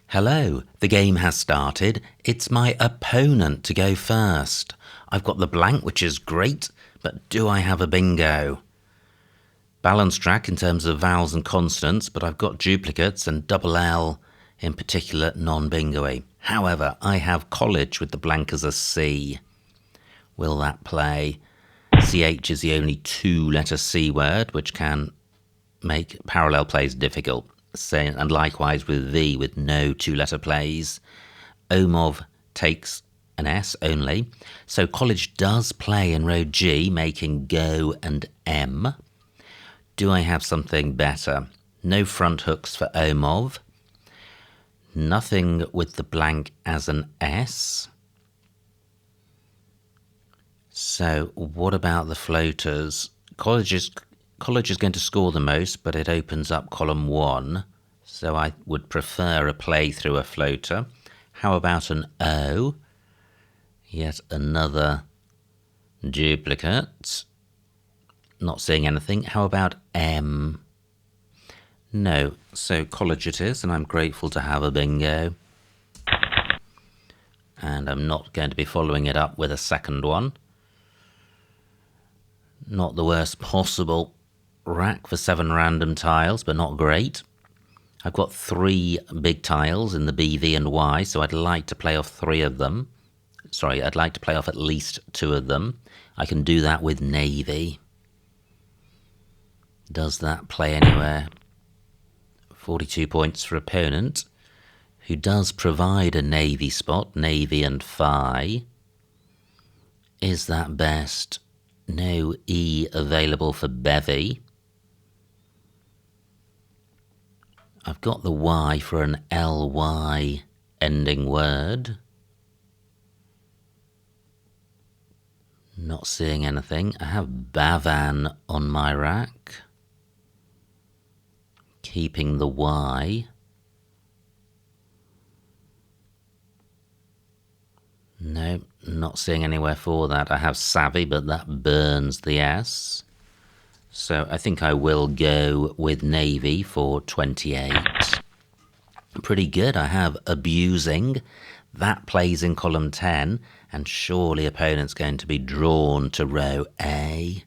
Hello, the game has started. It's my opponent to go first. I've got the blank, which is great, but do I have a bingo? Balanced track in terms of vowels and consonants, but I've got duplicates and double L in particular non-bingo-y. However, I have college with the blank as a C. Will that play? CH is the only two-letter C word, which can make parallel plays difficult. And likewise with V with no two-letter plays. Omov takes an S only. So college does play in row G, making go and M. Do I have something better? No front hooks for Omov. Nothing with the blank as an S. So what about the floaters? College is going to score the most, but it opens up column 1, so I would prefer a play through a floater. How about an O? Yet another duplicate. Not seeing anything. How about M? No, so college it is, and I'm grateful to have a bingo. And I'm not going to be following it up with a second one. Not the worst possible rack for 7 random tiles, but not great. I've got 3 big tiles in the B, V and Y, so I'd like to play off 3 of them. Sorry, I'd like to play off at least 2 of them. I can do that with Navy. Does that play anywhere? 42 points for opponent, who does provide a Navy spot, Navy and Phi. Is that best? No E available for Bevy. I've got the Y for an LY ending word. Not seeing anything. I have Bavan on my rack. Keeping the Y. No, not seeing anywhere for that. I have Savvy, but that burns the S. So I think I will go with Navy for 28. Pretty good. I have Abusing. That plays in column 10, and surely opponent's going to be drawn to row A.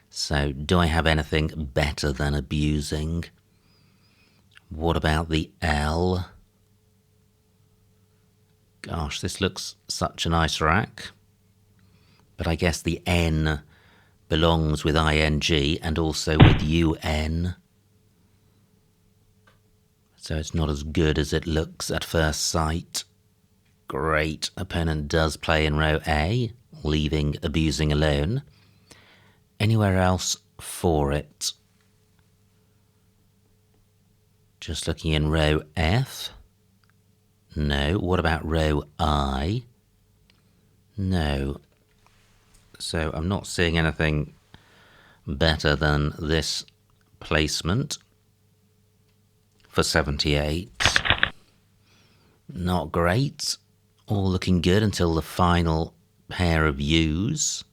So do I have anything better than Abusing? What about the L? Gosh, this looks such a nice rack. But I guess the N belongs with ING and also with UN. So it's not as good as it looks at first sight. Great. Opponent does play in row A, leaving Abusing alone. Anywhere else for it? Just looking in row F. No. What about row I? No. So I'm not seeing anything better than this placement for 78. Not great. All looking good until the final pair of U's.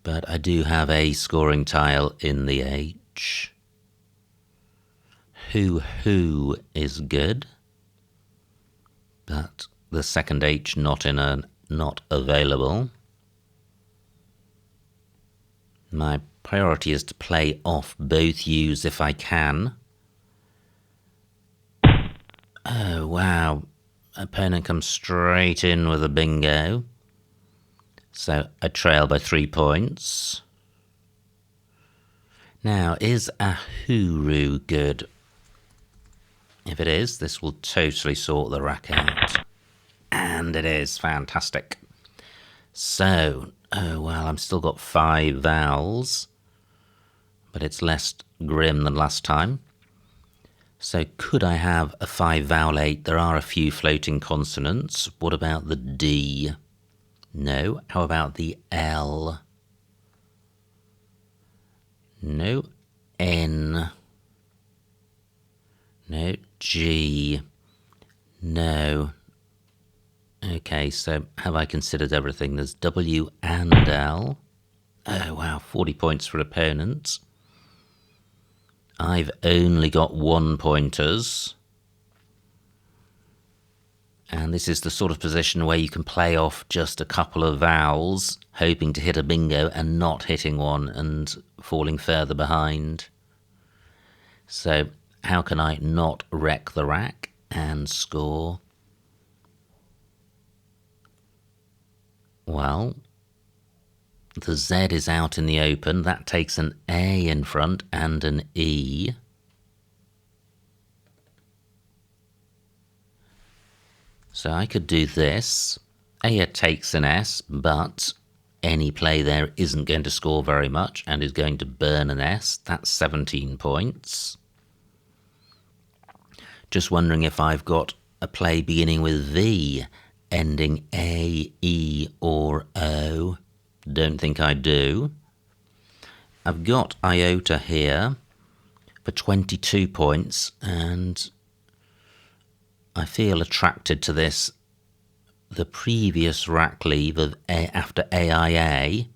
But I do have a scoring tile in the H. Who is good. But the second H not available. My priority is to play off both U's if I can. Oh, wow. Opponent comes straight in with a bingo. So I trail by 3 points. Now, is Ahuru good? If it is, this will totally sort the rack out. And it is. Fantastic. So, oh well, I've still got 5 vowels, but it's less grim than last time. So could I have a 5 vowel 8? There are a few floating consonants. What about the D? No. How about the L? No. N. No. G. No. Okay, so have I considered everything? There's W and L. Oh, wow, 40 points for opponents. I've only got 1 pointers. And this is the sort of position where you can play off just a couple of vowels, hoping to hit a bingo and not hitting one and falling further behind. So how can I not wreck the rack and score? Well, the Z is out in the open. That takes an A in front and an E. So I could do this. A takes an S, but any play there isn't going to score very much and is going to burn an S. That's 17 points. Just wondering if I've got a play beginning with V, ending A, E, or O. Don't think I do. I've got iota here for 22 points, and I feel attracted to this. The previous rack leave of after AIA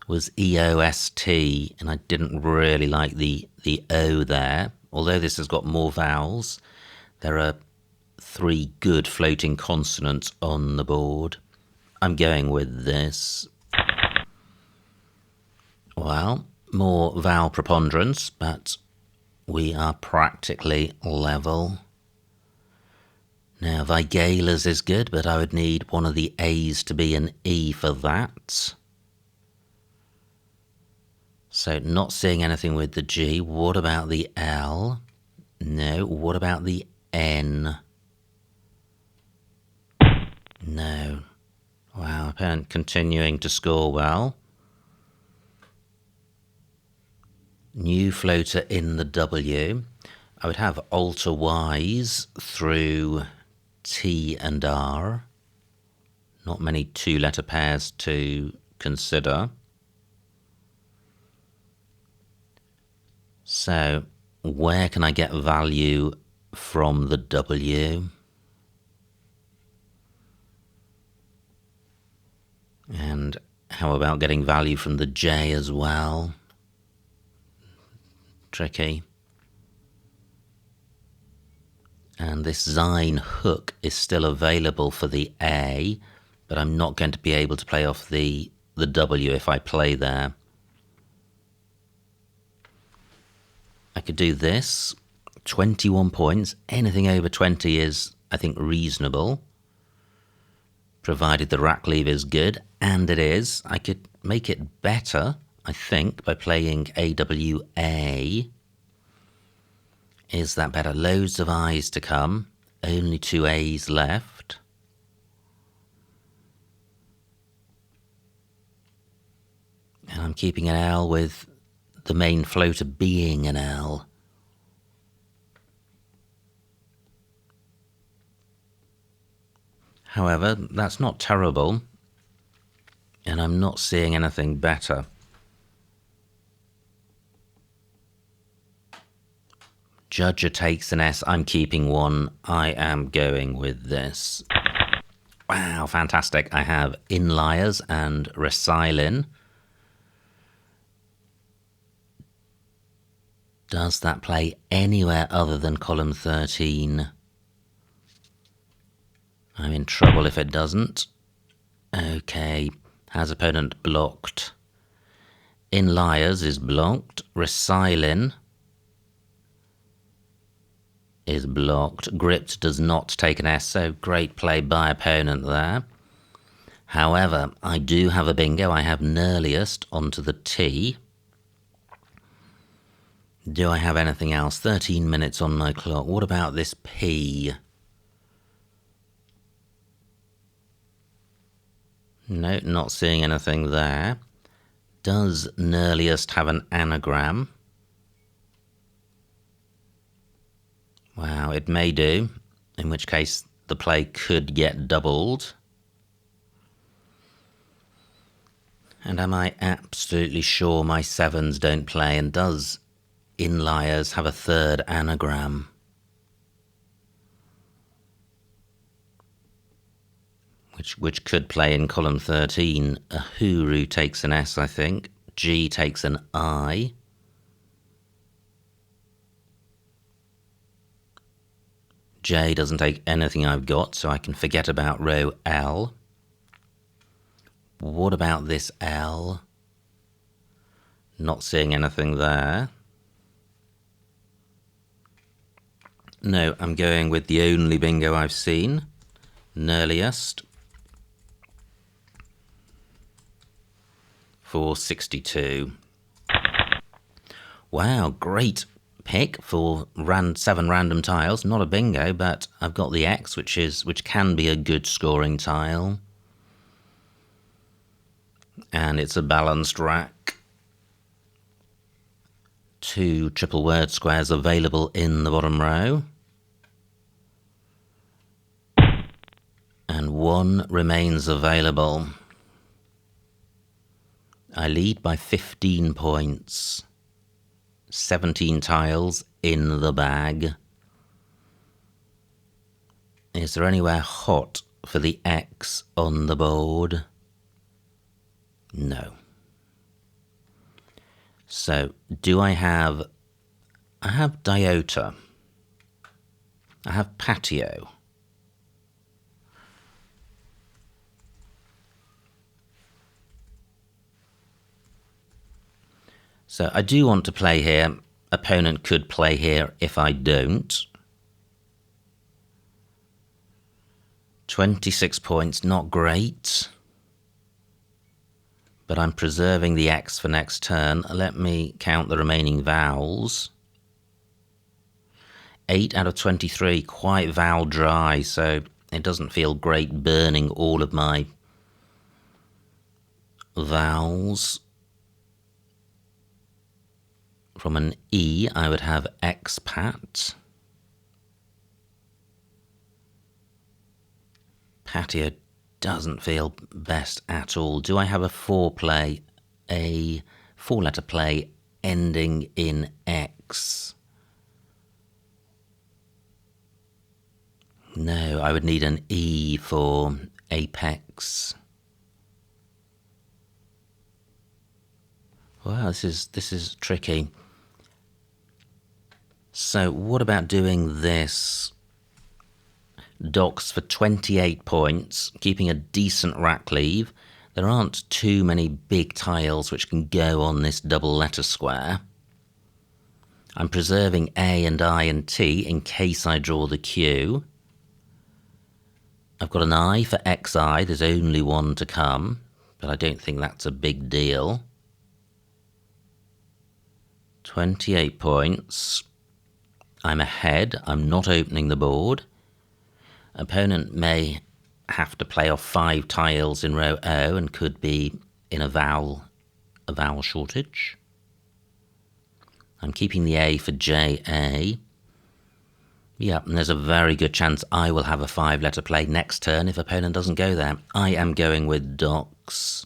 was EOST, and I didn't really like the O there. Although this has got more vowels, there are 3 good floating consonants on the board. I'm going with this. Well, more vowel preponderance, but we are practically level. Now, Vigalas is good, but I would need one of the A's to be an E for that. So not seeing anything with the G. What about the L? No. What about the N? No. Wow, opponent continuing to score well. New floater in the W. I would have alter Y's through T and R. Not many 2-letter pairs to consider. So where can I get value from the W? And how about getting value from the J as well? Tricky. And this Zine hook is still available for the A, but I'm not going to be able to play off the W if I play there. I could do this. 21 points. Anything over 20 is, I think, reasonable, provided the rack leave is good, and it is. I could make it better, I think, by playing AWA. Is that better? Loads of I's to come. Only 2 A's left. And I'm keeping an L with the main floater being an L. However, that's not terrible, and I'm not seeing anything better. Judger takes an S. I'm keeping one. I am going with this. Wow, fantastic. I have inliers and resilin. Does that play anywhere other than column 13? I'm in trouble if it doesn't. Okay, has opponent blocked? Inliers is blocked. Resilin is blocked. Gripped does not take an S, so great play by opponent there. However, I do have a bingo. I have Nearliest onto the T. Do I have anything else? 13 minutes on my clock. What about this P? No, not seeing anything there. Does Nearliest have an anagram? Wow, it may do, in which case the play could get doubled. And am I absolutely sure my 7s don't play? And does Inliers have a 3rd anagram? Which could play in column 13. Ahuru takes an S, I think. G takes an I. J doesn't take anything I've got, so I can forget about row L. What about this L? Not seeing anything there. No, I'm going with the only bingo I've seen. Earliest. For 62. Wow, great pick for 7 random tiles. Not a bingo, but I've got the X, which can be a good scoring tile. And it's a balanced rack. 2 triple word squares available in the bottom row. And 1 remains available. I lead by 15 points. 17 tiles in the bag. Is there anywhere hot for the X on the board? No. So, do I have Diota. I have Patio. So I do want to play here. Opponent could play here if I don't. 26 points, not great. But I'm preserving the X for next turn. Let me count the remaining vowels. 8 out of 23, quite vowel dry, so it doesn't feel great burning all of my vowels. From an E, I would have expat. Patio doesn't feel best at all. Do I have a 4-play, a 4-letter play ending in X? No, I would need an E for apex. Wow, this is tricky. So what about doing this? Docks for 28 points, keeping a decent rack leave. There aren't too many big tiles which can go on this double letter square. I'm preserving A and I and T in case I draw the Q. I've got an I for XI, there's only one to come, but I don't think that's a big deal. 28 points. I'm ahead, I'm not opening the board. Opponent may have to play off 5 tiles in row O and could be in a vowel shortage. I'm keeping the A for JA. Yeah, and there's a very good chance I will have a 5-letter play next turn if opponent doesn't go there. I am going with docks.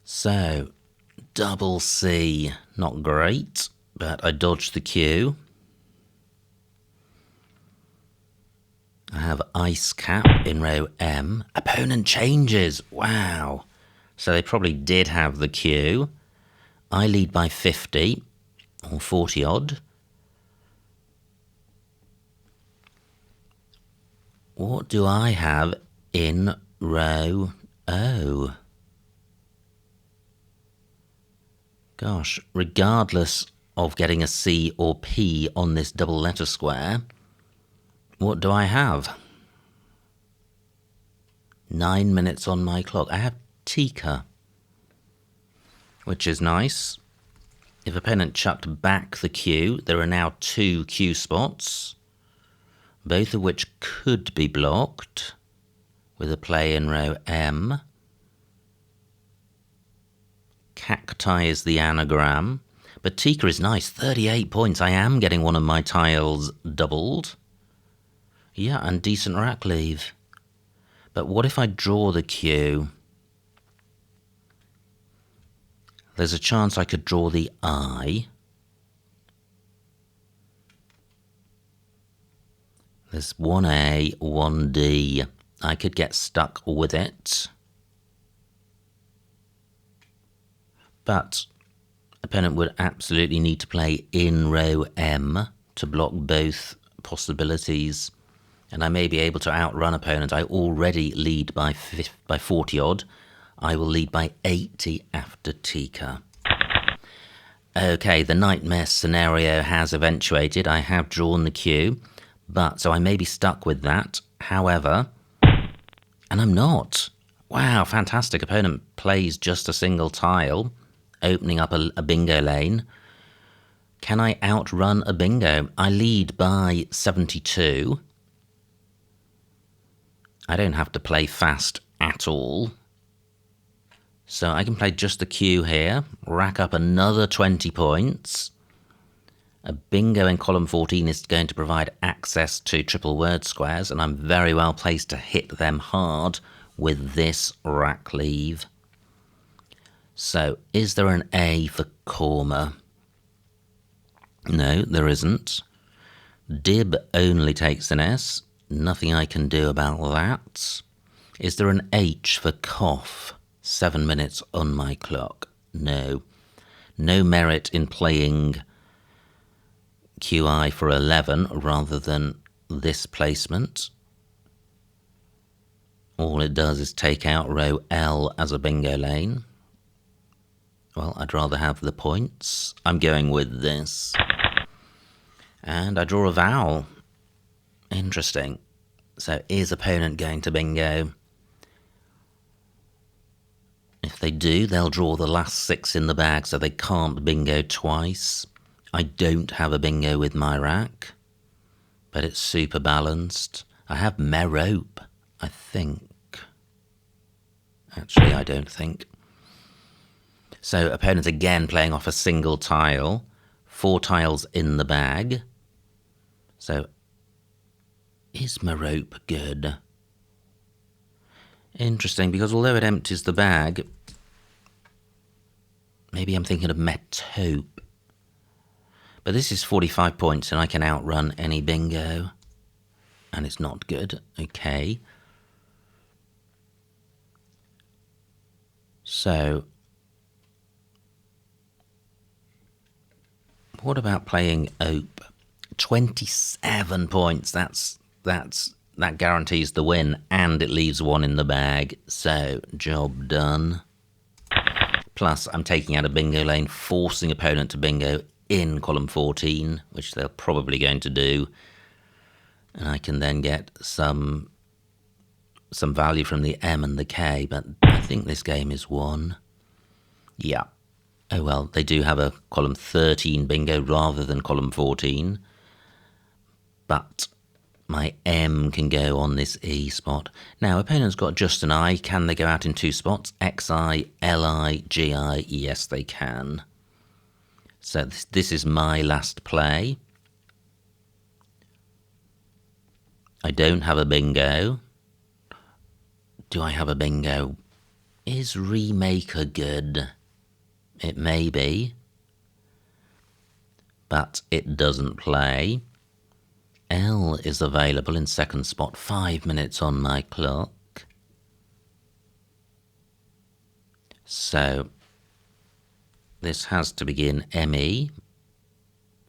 So, double C, not great, but I dodged the Q. I have ice cap in row M. Opponent changes. Wow. So they probably did have the Q. I lead by 50 or 40 odd. What do I have in row O? Gosh, regardless of getting a C or P on this double letter square, what do I have? 9 minutes on my clock. I have Tika, which is nice. If opponent chucked back the Q, there are now 2 Q spots, both of which could be blocked with a play in row M. Cacti is the anagram, but Tika is nice. 38 points. I am getting one of my tiles doubled. Yeah, and decent rack leave. But what if I draw the Q? There's a chance I could draw the I. There's 1A, 1D. I could get stuck with it. But opponent would absolutely need to play in row M to block both possibilities, and I may be able to outrun opponent. I already lead by 40 odd. I will lead by 80 after Tika. Okay, the nightmare scenario has eventuated. I have drawn the cue, so I may be stuck with that. However, and I'm not. Wow, fantastic. Opponent plays just a single tile, opening up a bingo lane. Can I outrun a bingo? I lead by 72. I don't have to play fast at all. So I can play just the cue here, rack up another 20 points. A bingo in column 14 is going to provide access to triple word squares, and I'm very well placed to hit them hard with this rack leave. So, is there an A for Korma? No, there isn't. Dib only takes an S. Nothing I can do about that. Is there an H for Cough? 7 minutes on my clock. No. No merit in playing QI for 11 rather than this placement. All it does is take out row L as a bingo lane. Well, I'd rather have the points. I'm going with this. And I draw a vowel. Interesting. So is opponent going to bingo? If they do, they'll draw the last 6 in the bag, so they can't bingo twice. I don't have a bingo with my rack, but it's super balanced. I have Merope, I think. Actually, I don't think. So opponent again playing off a single tile. 4 tiles in the bag. So is Merope good? Interesting, because although it empties the bag, maybe I'm thinking of Metope. But this is 45 points and I can outrun any bingo. And it's not good. Okay. So, what about playing Ope? 27 points. That guarantees the win, and it leaves 1 in the bag. So, job done. Plus, I'm taking out a bingo lane, forcing opponent to bingo in column 14, which they're probably going to do. And I can then get some value from the M and the K, but I think this game is won. Yeah. Oh well, they do have a column 13 bingo rather than column 14. But my M can go on this E spot. Now, opponent's got just an I. Can they go out in 2 spots? XI, LI, GI. Yes, they can. So this is my last play. I don't have a bingo. Do I have a bingo? Is Remaker good? It may be. But it doesn't play. L is available in second spot, 5 minutes on my clock. So this has to begin ME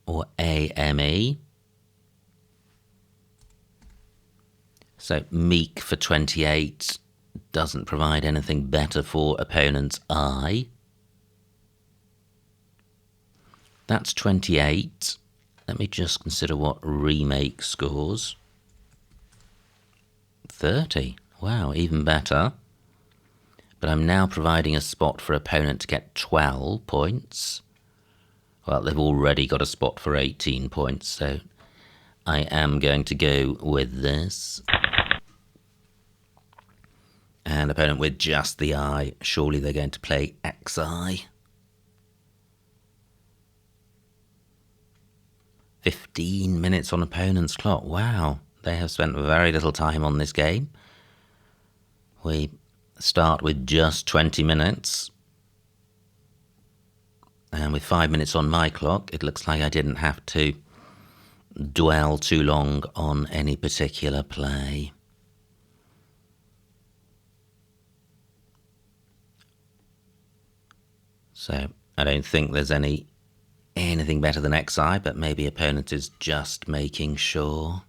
or AME. So Meek for 28 doesn't provide anything better for opponent's I. That's 28. Let me just consider what Remake scores. 30. Wow, even better. But I'm now providing a spot for opponent to get 12 points. Well, they've already got a spot for 18 points, so I am going to go with this. And opponent with just the I. Surely they're going to play XI. 15 minutes on opponent's clock. Wow, they have spent very little time on this game. We start with just 20 minutes. And with 5 minutes on my clock, it looks like I didn't have to dwell too long on any particular play. So I don't think there's any anything better than XI, but maybe opponent is just making sure.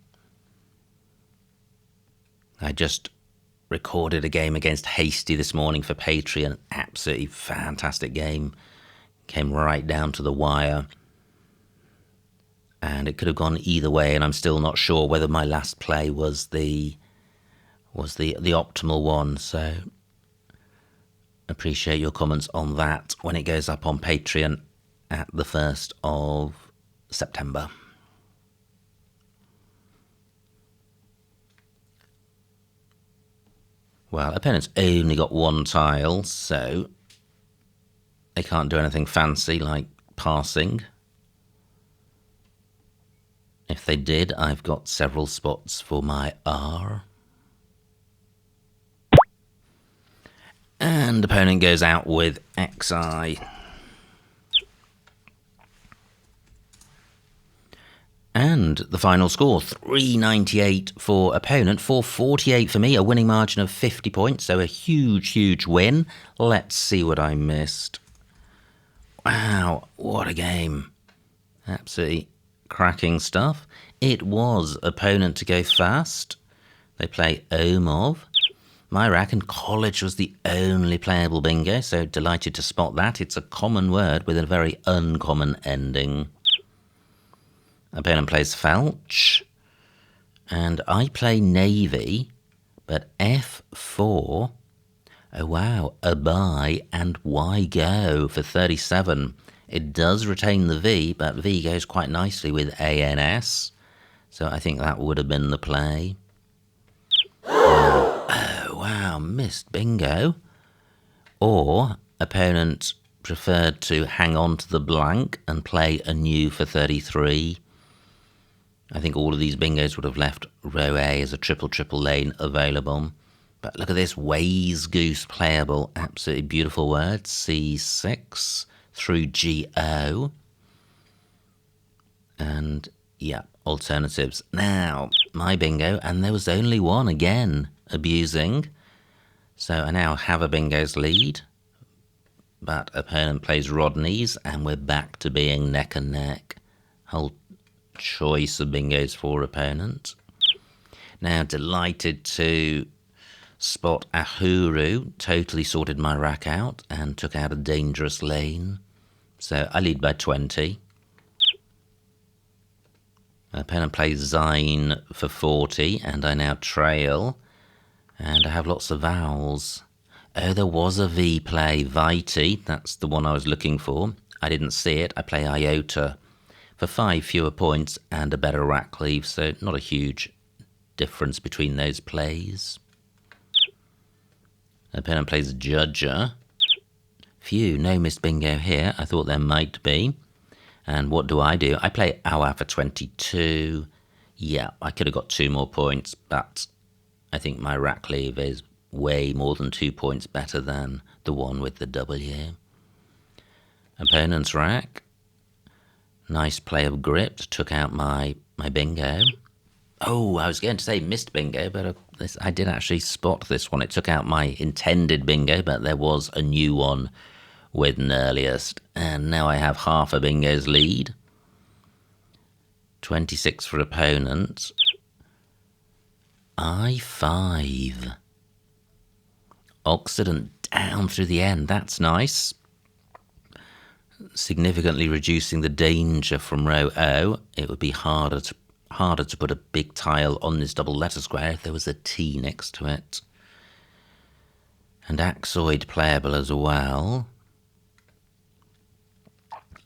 I just recorded a game against Hasty this morning for Patreon. Absolutely fantastic game. Came right down to the wire. And it could have gone either way, and I'm still not sure whether my last play was the optimal one. So appreciate your comments on that when it goes up on Patreon at the 1st of September. Well, opponents only got one tile, so they can't do anything fancy like passing. If they did, I've got several spots for my R. And opponent goes out with XI. And the final score, 398 for opponent, 448 for me, a winning margin of 50 points, so a huge, huge win. Let's see what I missed. Wow, what a game. Absolutely cracking stuff. It was opponent to go fast. They play Omov. My rack and college was the only playable bingo, so delighted to spot that. It's a common word with a very uncommon ending. Opponent plays Felch, and I play Navy, but F4, oh wow, a buy and Y go for 37. It does retain the V, but V goes quite nicely with ANS, so I think that would have been the play. Oh wow, missed bingo. Or opponent preferred to hang on to the blank and play a new for 33. I think all of these bingos would have left row A as a triple lane available. But look at this, Ways Goose playable, absolutely beautiful word. C6 through GO. And yeah, alternatives. Now, my bingo, and there was only one again, abusing. So I now have a bingo's lead. But opponent plays Rodney's, and we're back to being neck and neck. Whole choice of bingos for opponent. Now, delighted to spot Ahuru, totally sorted my rack out and took out a dangerous lane. So I lead by 20. Opponent plays Zine for 40, and I now trail. And I have lots of vowels. Oh, there was a V play, Viti. That's the one I was looking for. I didn't see it. I play Iota for 5 fewer points and a better rack cleave, so not a huge difference between those plays. Opponent plays Judger. Phew, no missed bingo here. I thought there might be. And what do? I play Awa for 22. Yeah, I could have got 2 more points, but I think my rack cleave is way more than 2 points better than the one with the W. Opponent's rack. Nice play of grip, took out my bingo. Oh, I was going to say missed bingo, but I did actually spot this one. It took out my intended bingo, but there was a new one with an earliest. And now I have half a bingo's lead. 26 for opponent. I5. Occident down through the end. That's nice. Significantly reducing the danger from row O. It would be harder to put a big tile on this double letter square if there was a T next to it. And Axoid playable as well.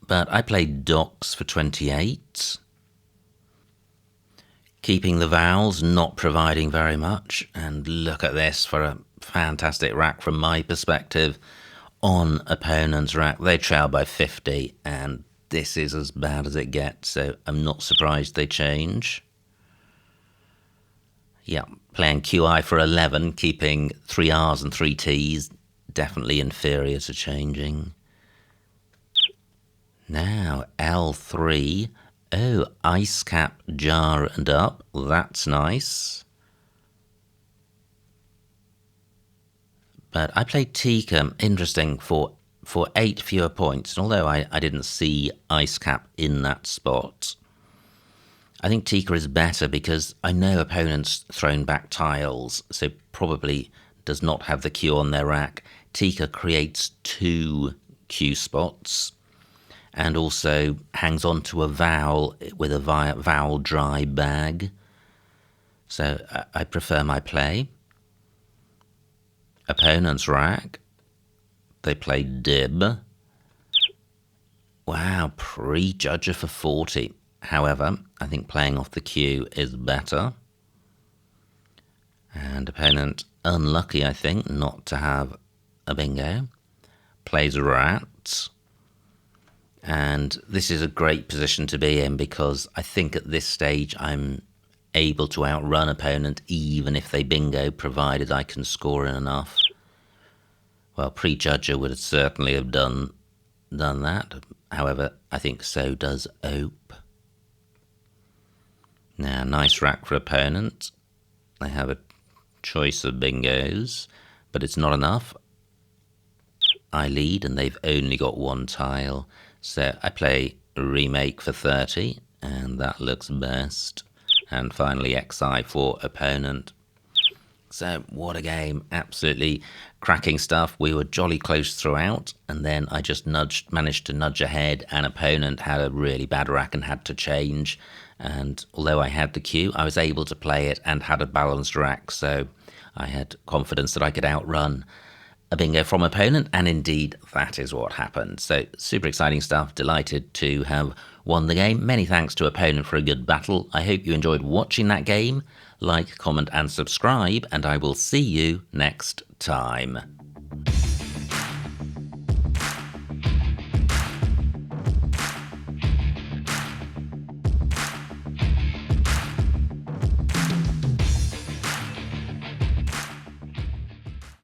But I played Docs for 28. Keeping the vowels, not providing very much. And look at this for a fantastic rack from my perspective. On opponent's rack, they trail by 50, and this is as bad as it gets, so I'm not surprised they change. Yeah, playing QI for 11, keeping 3 Rs and 3 Ts, definitely inferior to changing. Now, L3. Oh, ice cap, jar and up. That's nice. But I played Tika, interesting, for for 8 fewer points. And although I didn't see Ice Cap in that spot, I think Tikka is better because I know opponents thrown back tiles, so probably does not have the Q on their rack. Tikka creates 2 Q spots and also hangs on to a vowel with a vowel dry bag. So I prefer my play. Opponent's rack. They play Dib. Wow, prejudger for 40. However, I think playing off the Q is better. And opponent unlucky, I think, not to have a bingo. Plays Rat. And this is a great position to be in because I think at this stage I'm able to outrun opponent even if they bingo, provided I can score in enough. Well, prejudger would certainly have done that. However, I think so does Ope. Now, nice rack for opponent. They have a choice of bingos, but it's not enough. I lead and they've only got 1 tile. So I play remake for 30 and that looks best. And finally XI for opponent. So what a game, absolutely cracking stuff. We were jolly close throughout and then I just managed to nudge ahead and opponent had a really bad rack and had to change. And although I had the Q, I was able to play it and had a balanced rack, so I had confidence that I could outrun a bingo from opponent, and indeed that is what happened. So super exciting stuff, delighted to have won the game. Many thanks to opponent for a good battle. I hope you enjoyed watching that game. Like, comment and subscribe, and I will see you next time.